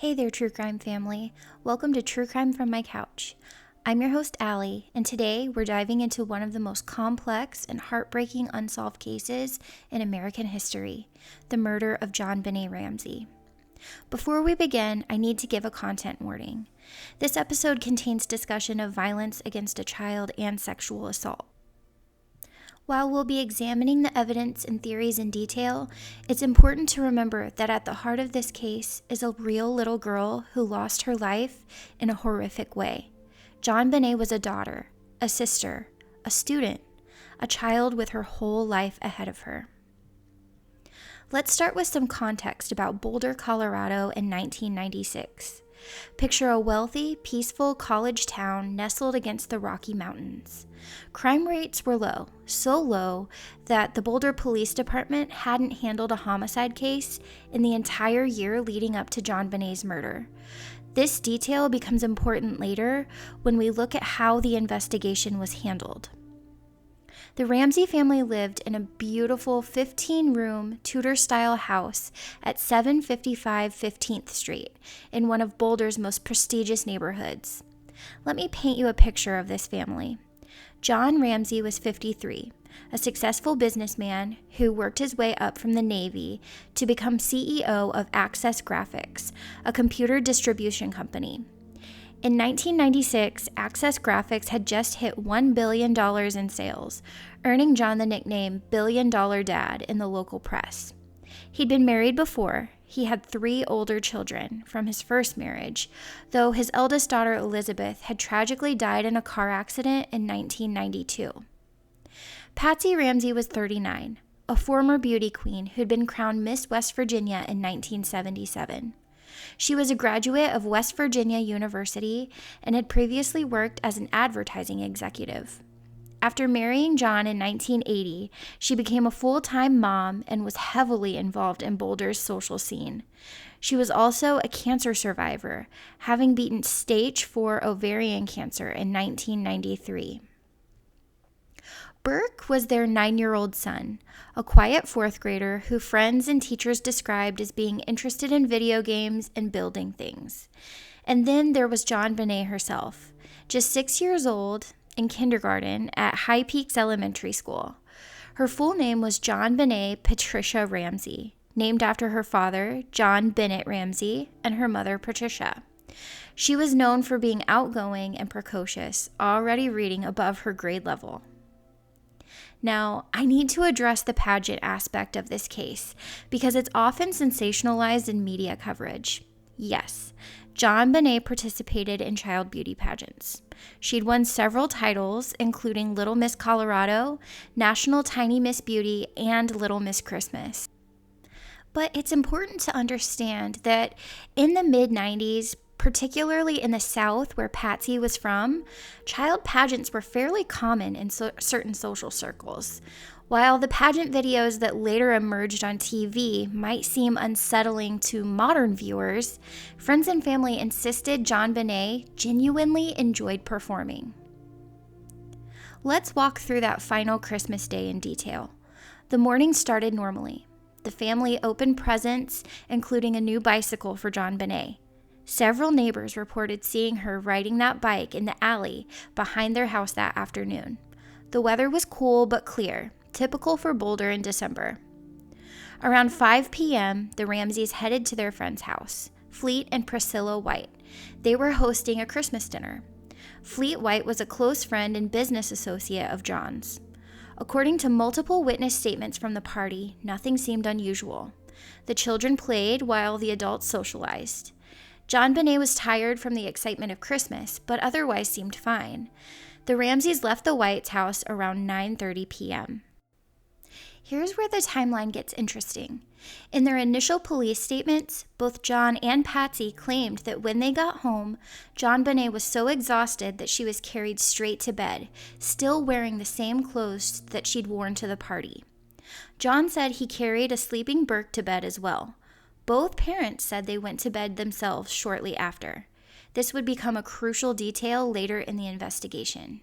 Hey there, True Crime family. Welcome to True Crime from My Couch. I'm your host, Allie, and today we're diving into one of the most complex and heartbreaking unsolved cases in American history, the murder of JonBenét Ramsey. Before we begin, I need to give a content warning. This episode contains discussion of violence against a child and sexual assault. While we'll be examining the evidence and theories in detail, it's important to remember that at the heart of this case is a real little girl who lost her life in a horrific way. JonBenét was a daughter, a sister, a student, a child with her whole life ahead of her. Let's start with some context about Boulder, Colorado in 1996. Picture a wealthy, peaceful college town nestled against the Rocky Mountains. Crime rates were low, so low that the Boulder Police Department hadn't handled a homicide case in the entire year leading up to JonBenét's murder. This detail becomes important later when we look at how the investigation was handled. The Ramsey family lived in a beautiful 15-room Tudor-style house at 755 15th Street in one of Boulder's most prestigious neighborhoods. Let me paint you a picture of this family. John Ramsey was 53, a successful businessman who worked his way up from the Navy to become CEO of Access Graphics, a computer distribution company. In 1996, Access Graphics had just hit $1 billion in sales, earning John the nickname Billion Dollar Dad in the local press. He'd been married before. He had 3 older children from his first marriage, though his eldest daughter Elizabeth had tragically died in a car accident in 1992. Patsy Ramsey was 39, a former beauty queen who'd been crowned Miss West Virginia in 1977. She was a graduate of West Virginia University and had previously worked as an advertising executive. After marrying John in 1980, she became a full-time mom and was heavily involved in Boulder's social scene. She was also a cancer survivor, having beaten stage 4 ovarian cancer in 1993. Burke was their 9-year-old son, a quiet 4th grader who friends and teachers described as being interested in video games and building things. And then there was JonBenét herself, just 6 years old, in kindergarten at High Peaks Elementary School. Her full name was JonBenét Patricia Ramsey, named after her father, JonBenét Ramsey, and her mother, Patricia. She was known for being outgoing and precocious, already reading above her grade level. Now, I need to address the pageant aspect of this case because it's often sensationalized in media coverage. Yes, JonBenét participated in child beauty pageants. She'd won several titles, including Little Miss Colorado, National Tiny Miss Beauty, and Little Miss Christmas. But it's important to understand that in the mid-90s, particularly in the South where Patsy was from, child pageants were fairly common in certain social circles. While the pageant videos that later emerged on TV might seem unsettling to modern viewers, friends and family insisted JonBenét genuinely enjoyed performing. Let's walk through that final Christmas day in detail. The morning started normally. The family opened presents, including a new bicycle for JonBenét. Several neighbors reported seeing her riding that bike in the alley behind their house that afternoon. The weather was cool but clear, typical for Boulder in December. Around 5 p.m., the Ramseys headed to their friend's house, Fleet and Priscilla White. They were hosting a Christmas dinner. Fleet White was a close friend and business associate of John's. According to multiple witness statements from the party, nothing seemed unusual. The children played while the adults socialized. JonBenét was tired from the excitement of Christmas, but otherwise seemed fine. The Ramseys left the Whites' house around 9:30 p.m. Here's where the timeline gets interesting. In their initial police statements, both John and Patsy claimed that when they got home, JonBenét was so exhausted that she was carried straight to bed, still wearing the same clothes that she'd worn to the party. John said he carried a sleeping Burke to bed as well. Both parents said they went to bed themselves shortly after. This would become a crucial detail later in the investigation.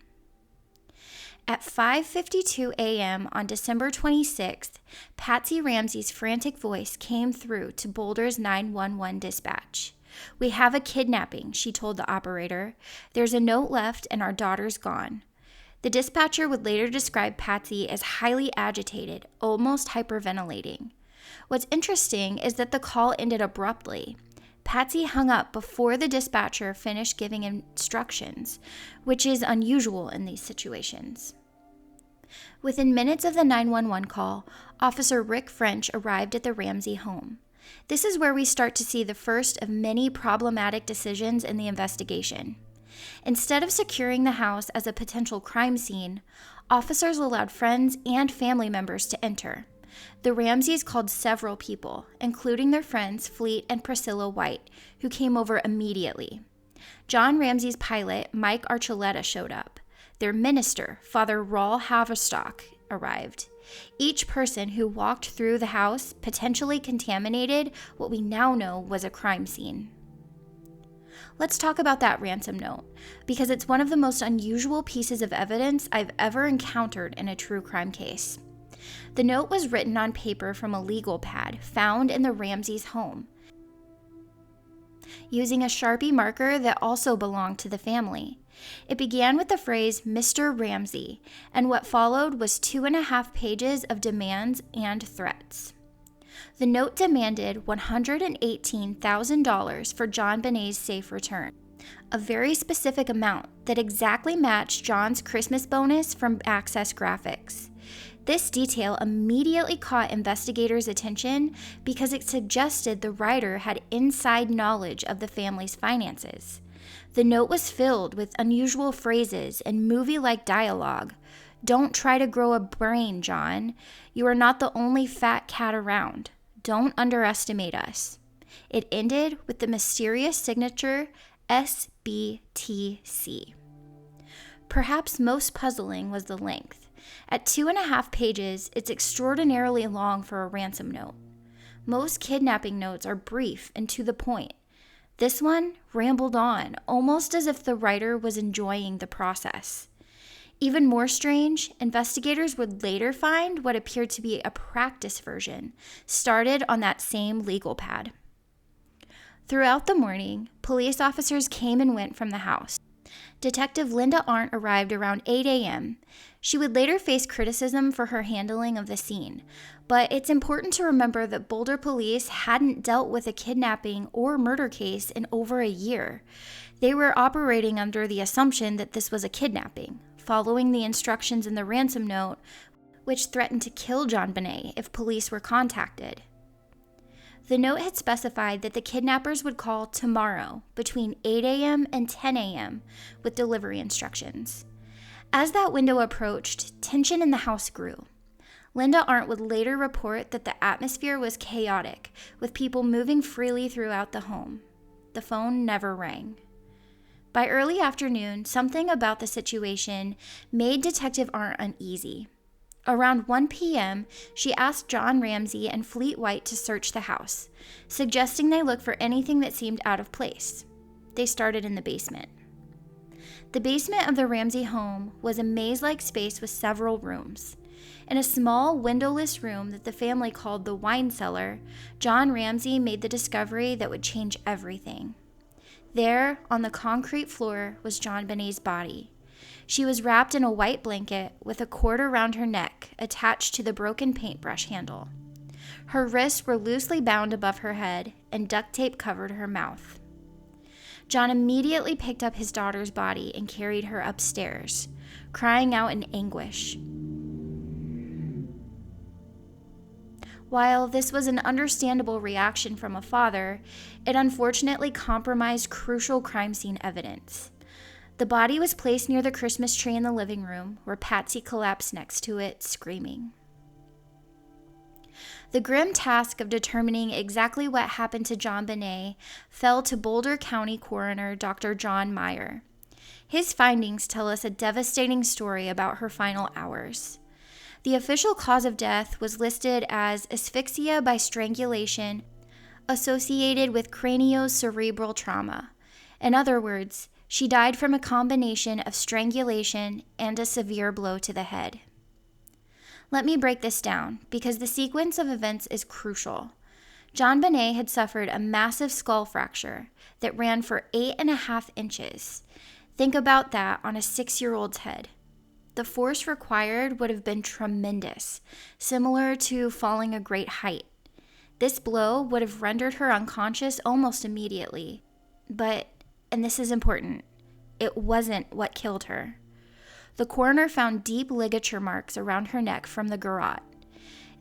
At 5:52 a.m. on December 26th, Patsy Ramsey's frantic voice came through to Boulder's 911 dispatch. "We have a kidnapping," she told the operator. "There's a note left and our daughter's gone." The dispatcher would later describe Patsy as highly agitated, almost hyperventilating. What's interesting is that the call ended abruptly. Patsy hung up before the dispatcher finished giving instructions, which is unusual in these situations. Within minutes of the 911 call, Officer Rick French arrived at the Ramsey home. This is where we start to see the first of many problematic decisions in the investigation. Instead of securing the house as a potential crime scene, officers allowed friends and family members to enter. The Ramseys called several people, including their friends Fleet and Priscilla White, who came over immediately. John Ramsey's pilot, Mike Archuleta, showed up. Their minister, Father Raul Haverstock, arrived. Each person who walked through the house potentially contaminated what we now know was a crime scene. Let's talk about that ransom note, because it's one of the most unusual pieces of evidence I've ever encountered in a true crime case. The note was written on paper from a legal pad found in the Ramseys' home, using a Sharpie marker that also belonged to the family. It began with the phrase "Mr. Ramsey," and what followed was 2.5 pages of demands and threats. The note demanded $118,000 for JonBenét's safe return, a very specific amount that exactly matched John's Christmas bonus from Access Graphics. This detail immediately caught investigators' attention because it suggested the writer had inside knowledge of the family's finances. The note was filled with unusual phrases and movie-like dialogue. "Don't try to grow a brain, John. You are not the only fat cat around. Don't underestimate us." It ended with the mysterious signature SBTC. Perhaps most puzzling was the length. At 2.5 pages, it's extraordinarily long for a ransom note. Most kidnapping notes are brief and to the point. This one rambled on, almost as if the writer was enjoying the process. Even more strange, investigators would later find what appeared to be a practice version, started on that same legal pad. Throughout the morning, police officers came and went from the house. Detective Linda Arndt arrived around 8 a.m. She would later face criticism for her handling of the scene, but it's important to remember that Boulder police hadn't dealt with a kidnapping or murder case in over a year. They were operating under the assumption that this was a kidnapping, following the instructions in the ransom note, which threatened to kill JonBenét if police were contacted. The note had specified that the kidnappers would call tomorrow between 8 a.m. and 10 a.m. with delivery instructions. As that window approached, tension in the house grew. Linda Arndt would later report that the atmosphere was chaotic, with people moving freely throughout the home. The phone never rang. By early afternoon, something about the situation made Detective Arndt uneasy. Around 1 p.m., she asked John Ramsey and Fleet White to search the house, suggesting they look for anything that seemed out of place. They started in the basement. The basement of the Ramsey home was a maze-like space with several rooms. In a small, windowless room that the family called the wine cellar, John Ramsey made the discovery that would change everything. There, on the concrete floor, was JonBenét's body. She was wrapped in a white blanket with a cord around her neck attached to the broken paintbrush handle. Her wrists were loosely bound above her head, and duct tape covered her mouth. John immediately picked up his daughter's body and carried her upstairs, crying out in anguish. While this was an understandable reaction from a father, it unfortunately compromised crucial crime scene evidence. The body was placed near the Christmas tree in the living room, where Patsy collapsed next to it, screaming. The grim task of determining exactly what happened to JonBenét fell to Boulder County Coroner Dr. John Meyer. His findings tell us a devastating story about her final hours. The official cause of death was listed as asphyxia by strangulation associated with craniocerebral trauma. In other words, she died from a combination of strangulation and a severe blow to the head. Let me break this down, because the sequence of events is crucial. JonBenét had suffered a massive skull fracture that ran for 8.5 inches. Think about that on a 6-year-old's head. The force required would have been tremendous, similar to falling a great height. This blow would have rendered her unconscious almost immediately. But, and this is important, it wasn't what killed her. The coroner found deep ligature marks around her neck from the garrote.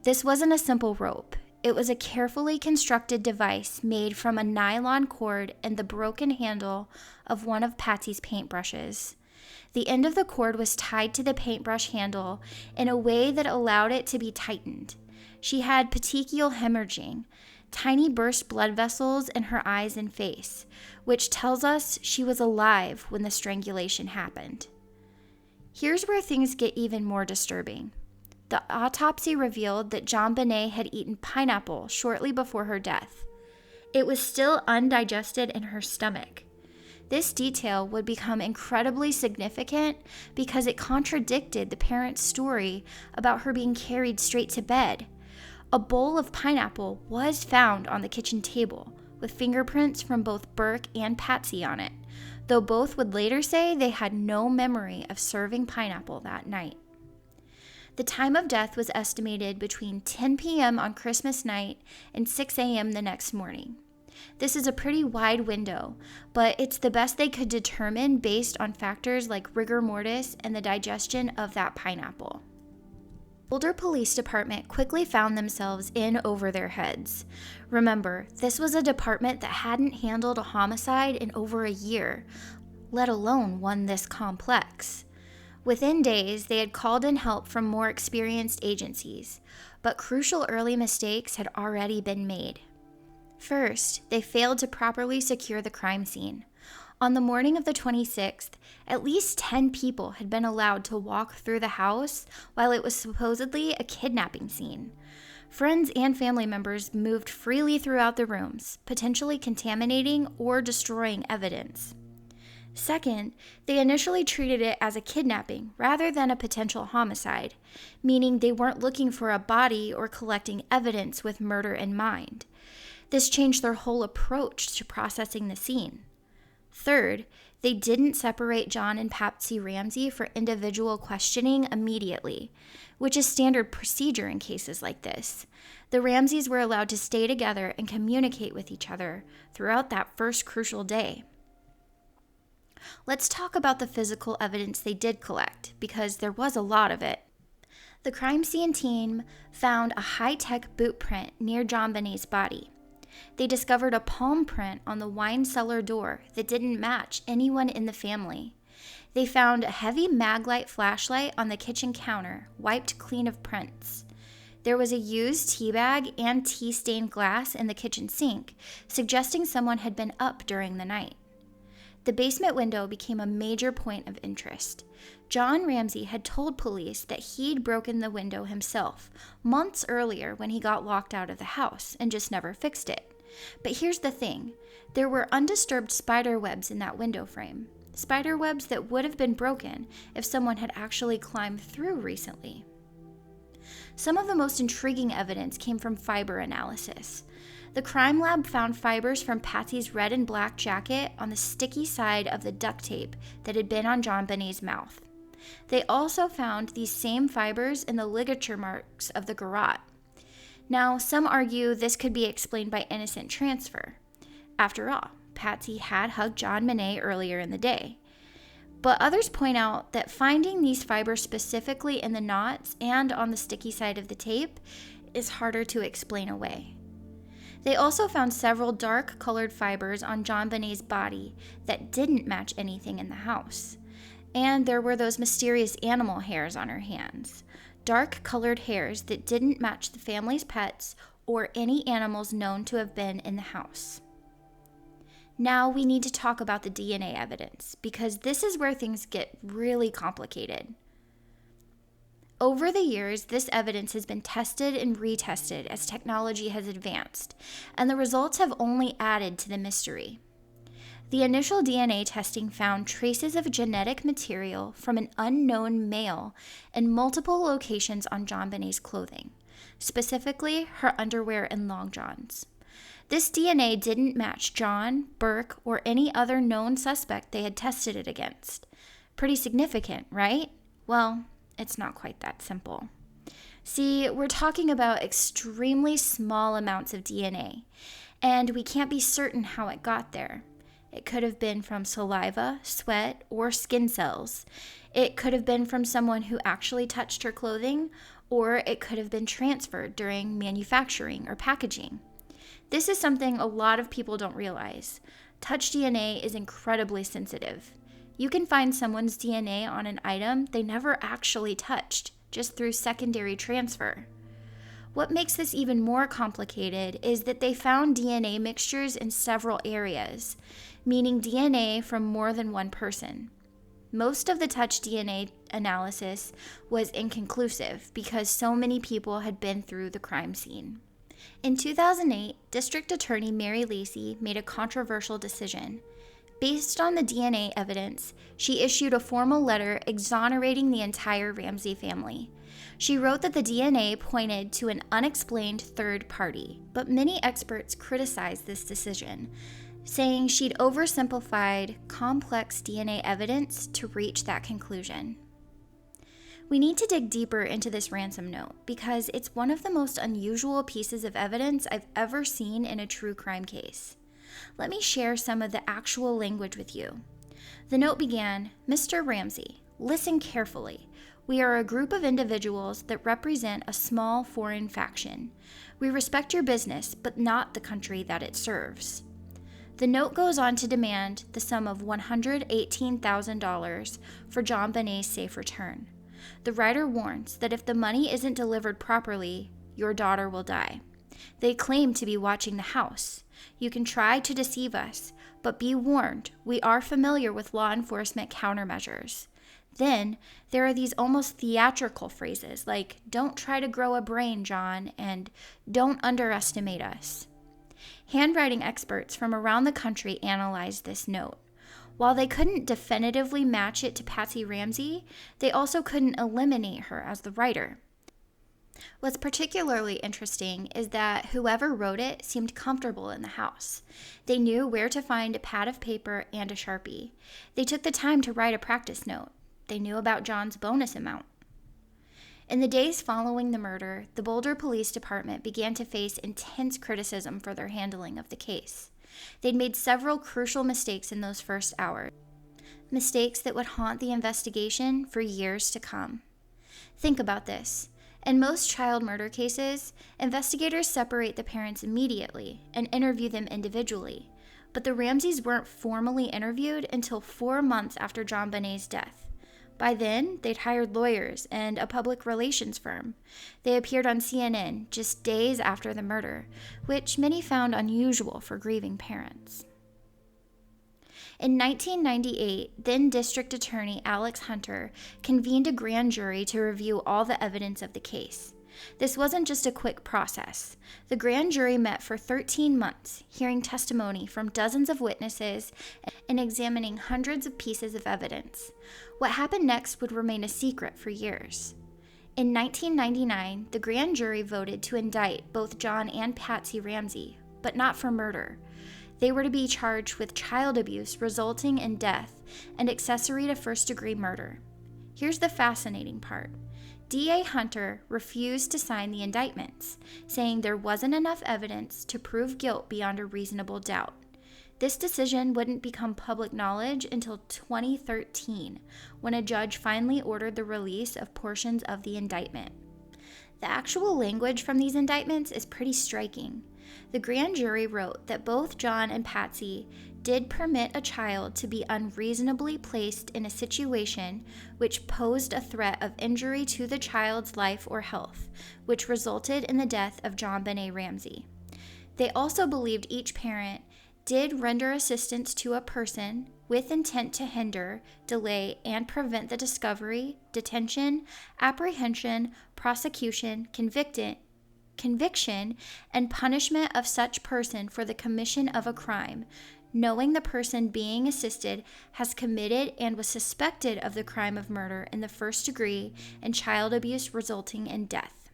This wasn't a simple rope. It was a carefully constructed device made from a nylon cord and the broken handle of one of Patsy's paintbrushes. The end of the cord was tied to the paintbrush handle in a way that allowed it to be tightened. She had petechial hemorrhaging, tiny burst blood vessels in her eyes and face, which tells us she was alive when the strangulation happened. Here's where things get even more disturbing. The autopsy revealed that JonBenét had eaten pineapple shortly before her death. It was still undigested in her stomach. This detail would become incredibly significant because it contradicted the parents' story about her being carried straight to bed. A bowl of pineapple was found on the kitchen table, with fingerprints from both Burke and Patsy on it, though both would later say they had no memory of serving pineapple that night. The time of death was estimated between 10 p.m. on Christmas night and 6 a.m. the next morning. This is a pretty wide window, but it's the best they could determine based on factors like rigor mortis and the digestion of that pineapple. Boulder Police Department quickly found themselves in over their heads. Remember, this was a department that hadn't handled a homicide in over a year, let alone one this complex. Within days, they had called in help from more experienced agencies, but crucial early mistakes had already been made. First, they failed to properly secure the crime scene. On the morning of the 26th, at least 10 people had been allowed to walk through the house while it was supposedly a kidnapping scene. Friends and family members moved freely throughout the rooms, potentially contaminating or destroying evidence. Second, they initially treated it as a kidnapping rather than a potential homicide, meaning they weren't looking for a body or collecting evidence with murder in mind. This changed their whole approach to processing the scene. Third, they didn't separate John and Patsy Ramsey for individual questioning immediately, which is standard procedure in cases like this. The Ramseys were allowed to stay together and communicate with each other throughout that first crucial day. Let's talk about the physical evidence they did collect, because there was a lot of it. The crime scene team found a high-tech boot print near JonBenét's body. They discovered a palm print on the wine cellar door that didn't match anyone in the family. They found a heavy Maglite flashlight on the kitchen counter, wiped clean of prints. There was a used tea bag and tea-stained glass in the kitchen sink, suggesting someone had been up during the night. The basement window became a major point of interest. John Ramsey had told police that he'd broken the window himself months earlier when he got locked out of the house and just never fixed it. But here's the thing, there were undisturbed spider webs in that window frame. Spider webs that would have been broken if someone had actually climbed through recently. Some of the most intriguing evidence came from fiber analysis. The crime lab found fibers from Patsy's red and black jacket on the sticky side of the duct tape that had been on JonBenét's mouth. They also found these same fibers in the ligature marks of the garrote. Now, some argue this could be explained by innocent transfer. After all, Patsy had hugged JonBenét earlier in the day. But others point out that finding these fibers specifically in the knots and on the sticky side of the tape is harder to explain away. They also found several dark-colored fibers on JonBenét's body that didn't match anything in the house. And there were those mysterious animal hairs on her hands. Dark-colored hairs that didn't match the family's pets or any animals known to have been in the house. Now we need to talk about the DNA evidence, because this is where things get really complicated. Over the years, this evidence has been tested and retested as technology has advanced, and the results have only added to the mystery. The initial DNA testing found traces of genetic material from an unknown male in multiple locations on JonBenét's clothing, specifically her underwear and long johns. This DNA didn't match John, Burke, or any other known suspect they had tested it against. Pretty significant, right? Well, it's not quite that simple. See, we're talking about extremely small amounts of DNA, and we can't be certain how it got there. It could have been from saliva, sweat, or skin cells. It could have been from someone who actually touched her clothing, or it could have been transferred during manufacturing or packaging. This is something a lot of people don't realize. Touch DNA is incredibly sensitive. You can find someone's DNA on an item they never actually touched, just through secondary transfer. What makes this even more complicated is that they found DNA mixtures in several areas, meaning DNA from more than one person. Most of the touch DNA analysis was inconclusive because so many people had been through the crime scene. In 2008, District Attorney Mary Lacy made a controversial decision. Based on the DNA evidence, she issued a formal letter exonerating the entire Ramsey family. She wrote that the DNA pointed to an unexplained third party, but many experts criticized this decision, saying she'd oversimplified complex DNA evidence to reach that conclusion. We need to dig deeper into this ransom note because it's one of the most unusual pieces of evidence I've ever seen in a true crime case. Let me share some of the actual language with you. The note began, "Mr. Ramsey, listen carefully. We are a group of individuals that represent a small foreign faction. We respect your business, but not the country that it serves." The note goes on to demand the sum of $118,000 for JonBenét's safe return. The writer warns that if the money isn't delivered properly, your daughter will die. They claim to be watching the house. You can try to deceive us, but be warned, we are familiar with law enforcement countermeasures. Then, there are these almost theatrical phrases like, "Don't try to grow a brain, John," and "Don't underestimate us." Handwriting experts from around the country analyzed this note. While they couldn't definitively match it to Patsy Ramsey, they also couldn't eliminate her as the writer. What's particularly interesting is that whoever wrote it seemed comfortable in the house. They knew where to find a pad of paper and a Sharpie. They took the time to write a practice note. They knew about John's bonus amount. In the days following the murder, the Boulder Police Department began to face intense criticism for their handling of the case. They'd made several crucial mistakes in those first hours, mistakes that would haunt the investigation for years to come. Think about this. In most child murder cases, investigators separate the parents immediately and interview them individually, but the Ramseys weren't formally interviewed until 4 months after JonBenét's death. By then, they'd hired lawyers and a public relations firm. They appeared on CNN just days after the murder, which many found unusual for grieving parents. In 1998, then District Attorney Alex Hunter convened a grand jury to review all the evidence of the case. This wasn't just a quick process. The grand jury met for 13 months, hearing testimony from dozens of witnesses and examining hundreds of pieces of evidence. What happened next would remain a secret for years. In 1999, the grand jury voted to indict both John and Patsy Ramsey, but not for murder. They were to be charged with child abuse resulting in death and accessory to first-degree murder. Here's the fascinating part. DA Hunter refused to sign the indictments, saying there wasn't enough evidence to prove guilt beyond a reasonable doubt. This decision wouldn't become public knowledge until 2013, when a judge finally ordered the release of portions of the indictment. The actual language from these indictments is pretty striking. The grand jury wrote that both John and Patsy did permit a child to be unreasonably placed in a situation which posed a threat of injury to the child's life or health, which resulted in the death of JonBenét Ramsey. They also believed each parent did render assistance to a person with intent to hinder, delay, and prevent the discovery, detention, apprehension, prosecution, conviction, and punishment of such person for the commission of a crime, knowing the person being assisted has committed and was suspected of the crime of murder in the first degree and child abuse resulting in death.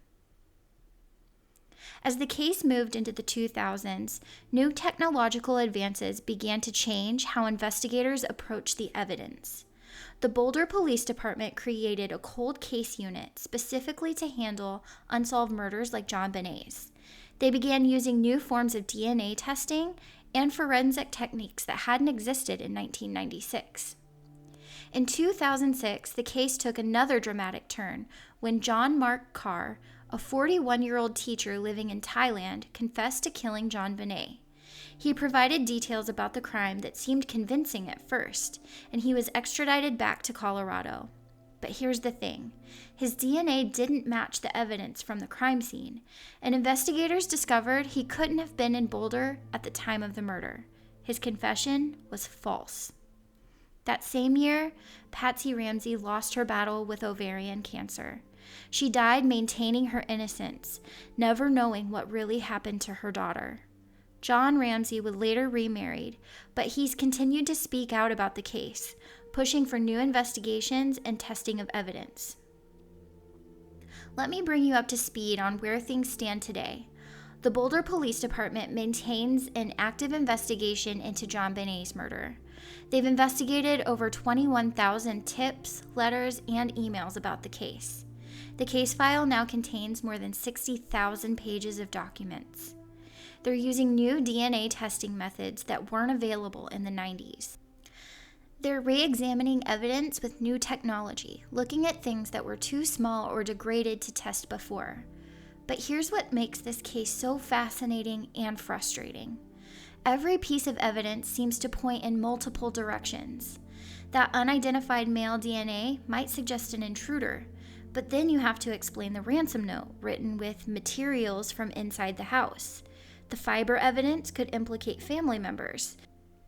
As the case moved into the 2000s, new technological advances began to change how investigators approach the evidence. The Boulder Police Department created a cold case unit specifically to handle unsolved murders like JonBenét's. They began using new forms of DNA testing and forensic techniques that hadn't existed in 1996. In 2006, the case took another dramatic turn when John Mark Carr, a 41-year-old teacher living in Thailand, confessed to killing JonBenét. He provided details about the crime that seemed convincing at first, and he was extradited back to Colorado. But here's the thing. His DNA didn't match the evidence from the crime scene, and investigators discovered he couldn't have been in Boulder at the time of the murder. His confession was false. That same year, Patsy Ramsey lost her battle with ovarian cancer. She died maintaining her innocence, never knowing what really happened to her daughter. John Ramsey would later remarry, but he's continued to speak out about the case, pushing for new investigations and testing of evidence. Let me bring you up to speed on where things stand today. The Boulder Police Department maintains an active investigation into JonBenét's murder. They've investigated over 21,000 tips, letters, and emails about the case. The case file now contains more than 60,000 pages of documents. They're using new DNA testing methods that weren't available in the 90s. They're re-examining evidence with new technology, looking at things that were too small or degraded to test before. But here's what makes this case so fascinating and frustrating. Every piece of evidence seems to point in multiple directions. That unidentified male DNA might suggest an intruder, but then you have to explain the ransom note written with materials from inside the house. The fiber evidence could implicate family members,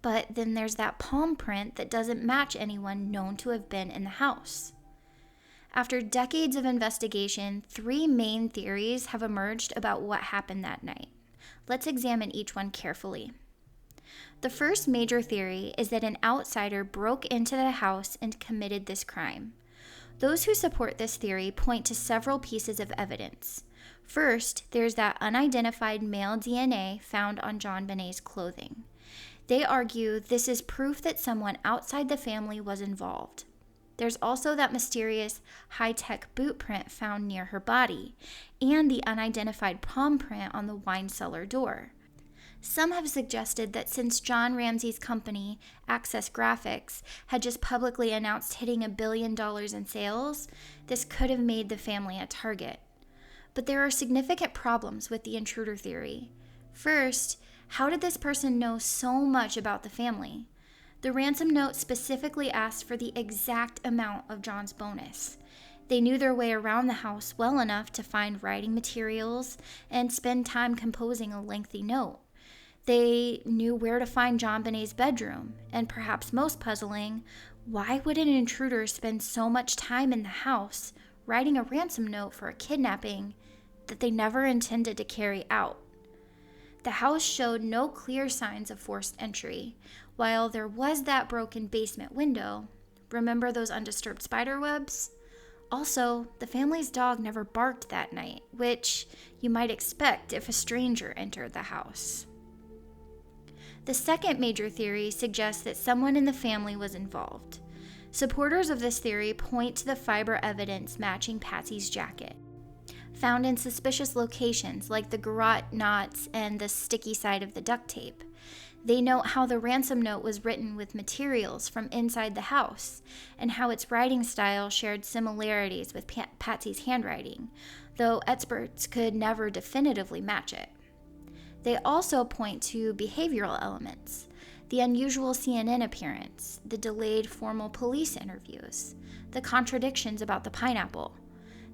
but then there's that palm print that doesn't match anyone known to have been in the house. After decades of investigation, 3 main theories have emerged about what happened that night. Let's examine each one carefully. The first major theory is that an outsider broke into the house and committed this crime. Those who support this theory point to several pieces of evidence. First, there's that unidentified male DNA found on JonBenét's clothing. They argue this is proof that someone outside the family was involved. There's also that mysterious high-tech boot print found near her body, and the unidentified palm print on the wine cellar door. Some have suggested that since John Ramsey's company, Access Graphics, had just publicly announced hitting $1 billion in sales, this could have made the family a target. But there are significant problems with the intruder theory. First, how did this person know so much about the family? The ransom note specifically asked for the exact amount of John's bonus. They knew their way around the house well enough to find writing materials and spend time composing a lengthy note. They knew where to find JonBenét's bedroom, and perhaps most puzzling, why would an intruder spend so much time in the house writing a ransom note for a kidnapping that they never intended to carry out? The house showed no clear signs of forced entry. While there was that broken basement window, remember those undisturbed spider webs? Also, the family's dog never barked that night, which you might expect if a stranger entered the house. The second major theory suggests that someone in the family was involved. Supporters of this theory point to the fiber evidence matching Patsy's jacket, found in suspicious locations like the garrote knots and the sticky side of the duct tape. They note how the ransom note was written with materials from inside the house, and how its writing style shared similarities with Patsy's handwriting, though experts could never definitively match it. They also point to behavioral elements, the unusual CNN appearance, the delayed formal police interviews, the contradictions about the pineapple.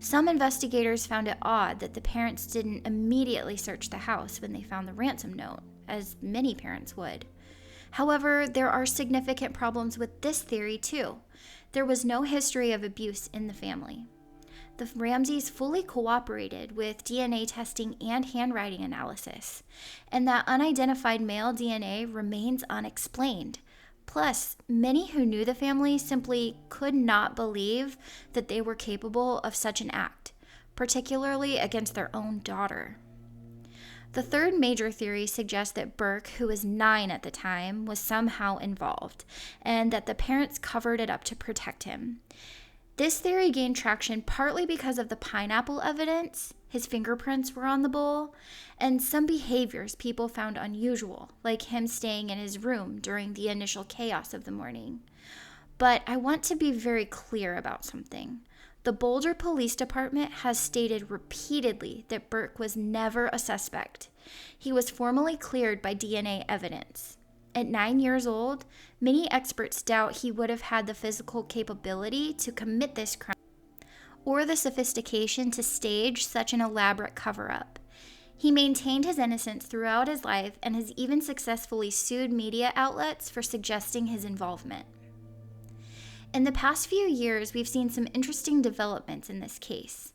Some investigators found it odd that the parents didn't immediately search the house when they found the ransom note, as many parents would. However, there are significant problems with this theory too. There was no history of abuse in the family. The Ramseys fully cooperated with DNA testing and handwriting analysis, and that unidentified male DNA remains unexplained. Plus, many who knew the family simply could not believe that they were capable of such an act, particularly against their own daughter. The third major theory suggests that Burke, who was 9 at the time, was somehow involved, and that the parents covered it up to protect him. This theory gained traction partly because of the pineapple evidence, his fingerprints were on the bowl, and some behaviors people found unusual, like him staying in his room during the initial chaos of the morning. But I want to be very clear about something. The Boulder Police Department has stated repeatedly that Burke was never a suspect. He was formally cleared by DNA evidence. At 9 years old, many experts doubt he would have had the physical capability to commit this crime or the sophistication to stage such an elaborate cover-up. He maintained his innocence throughout his life and has even successfully sued media outlets for suggesting his involvement. In the past few years, we've seen some interesting developments in this case.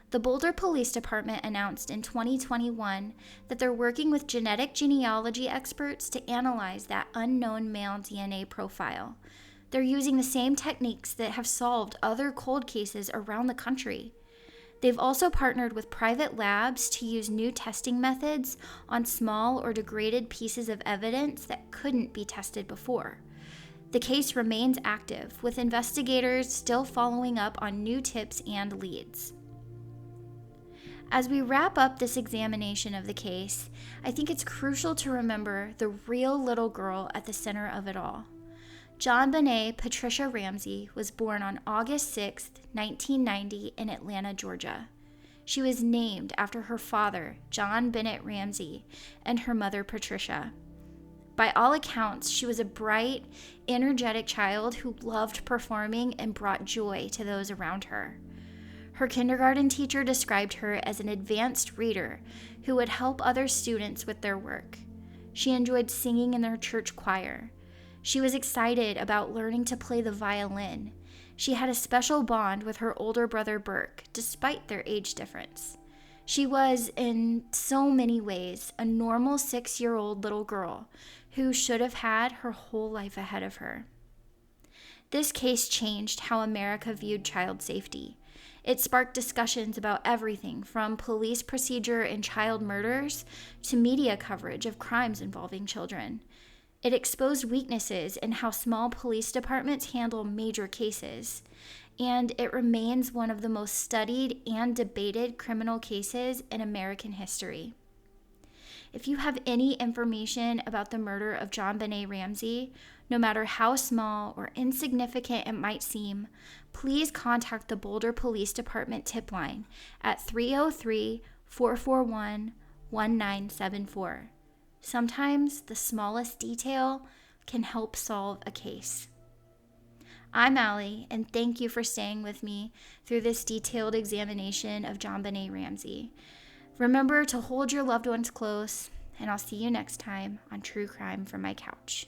The Boulder Police Department announced in 2021 that they're working with genetic genealogy experts to analyze that unknown male DNA profile. They're using the same techniques that have solved other cold cases around the country. They've also partnered with private labs to use new testing methods on small or degraded pieces of evidence that couldn't be tested before. The case remains active, with investigators still following up on new tips and leads. As we wrap up this examination of the case, I think it's crucial to remember the real little girl at the center of it all. JonBenét Patricia Ramsey was born on August 6, 1990 in Atlanta, Georgia. She was named after her father, JonBenét Ramsey, and her mother, Patricia. By all accounts, she was a bright, energetic child who loved performing and brought joy to those around her. Her kindergarten teacher described her as an advanced reader who would help other students with their work. She enjoyed singing in their church choir. She was excited about learning to play the violin. She had a special bond with her older brother Burke, despite their age difference. She was, in so many ways, a normal 6-year-old little girl who should have had her whole life ahead of her. This case changed how America viewed child safety. It sparked discussions about everything from police procedure in child murders to media coverage of crimes involving children. It exposed weaknesses in how small police departments handle major cases, and it remains one of the most studied and debated criminal cases in American history. If you have any information about the murder of JonBenét Ramsey, no matter how small or insignificant it might seem, please contact the Boulder Police Department tip line at 303-441-1974. Sometimes the smallest detail can help solve a case. I'm Allie, and thank you for staying with me through this detailed examination of JonBenét Ramsey. Remember to hold your loved ones close, and I'll see you next time on True Crime from My Couch.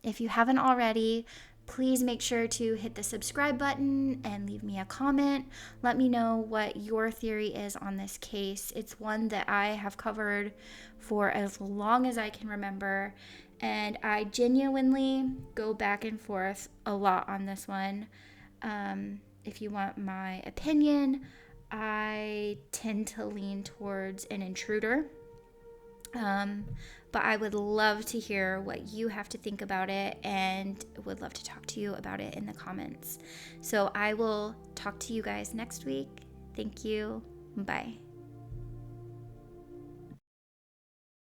If you haven't already, please make sure to hit the subscribe button and leave me a comment. Let me know what your theory is on this case. It's one that I have covered for as long as I can remember, and I genuinely go back and forth a lot on this one. If you want my opinion, I tend to lean towards an intruder. But I would love to hear what you have to think about it and would love to talk to you about it in the comments. So I will talk to you guys next week. Thank you. Bye.